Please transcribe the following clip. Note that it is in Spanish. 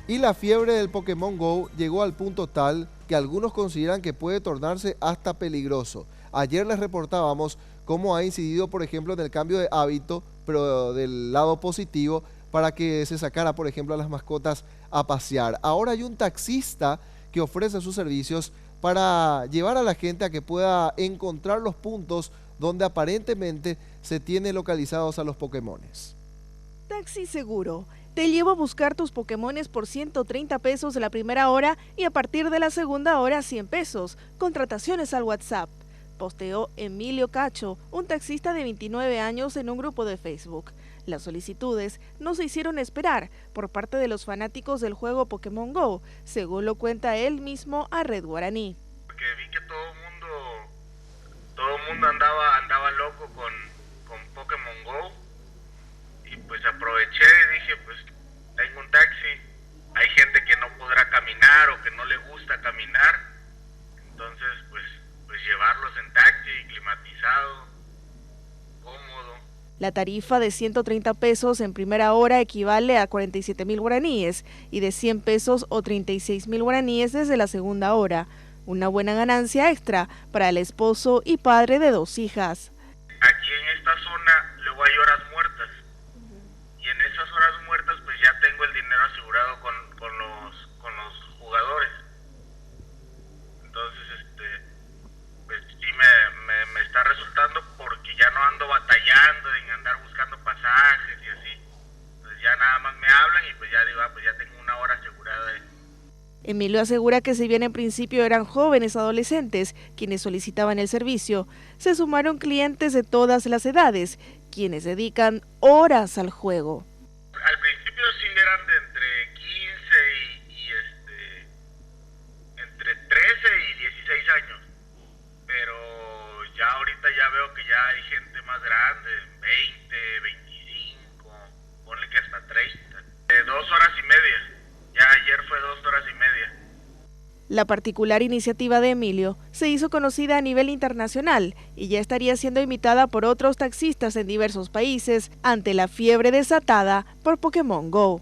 Y la fiebre del Pokémon GO llegó al punto tal que algunos consideran que puede tornarse hasta peligroso. Ayer les reportábamos cómo ha incidido, por ejemplo, en el cambio de hábito, pero del lado positivo, para que se sacara, por ejemplo, a las mascotas a pasear. Ahora hay un taxista que ofrece sus servicios para llevar a la gente a que pueda encontrar los puntos donde aparentemente se tiene localizados a los Pokémones. Taxi Seguro. Te llevo a buscar tus Pokémones por 130 pesos la primera hora y a partir de la segunda hora 100 pesos. Contrataciones al WhatsApp. Posteó Emilio Cacho, un taxista de 29 años en un grupo de Facebook. Las solicitudes no se hicieron esperar por parte de los fanáticos del juego Pokémon GO, según lo cuenta él mismo a Red Guaraní. Porque vi que todo el mundo andaba loco con Pokémon GO y pues aproveché y dije, pues tengo un taxi, hay gente que no podrá caminar o que no le gusta caminar, entonces pues llevarlos en taxi, climatizado, cómodo. La tarifa de 130 pesos en primera hora equivale a 47.000 guaraníes y de 100 pesos o 36.000 guaraníes desde la segunda hora. Una buena ganancia extra para el esposo y padre de 2 hijas. Aquí en esta zona luego hay horas muertas y en esas horas muertas pues ya tengo el dinero asegurado con los jugadores. Entonces pues sí me está resultando porque ya no ando batallando en andar buscando pasajes y así. Pues ya nada más me hablan y pues ya digo, pues ya tengo una hora asegurada ahí. Emilio asegura que si bien en principio eran jóvenes adolescentes quienes solicitaban el servicio, se sumaron clientes de todas las edades, quienes dedican horas al juego. Al principio sí eran de entre 15 entre 13 y 16 años, pero ya ahorita ya veo que ya hay gente más grande, 20, 25, ponle que hasta 30, 2 horas y media. Ya ayer fue 2 horas y media. La particular iniciativa de Emilio se hizo conocida a nivel internacional y ya estaría siendo imitada por otros taxistas en diversos países ante la fiebre desatada por Pokémon GO.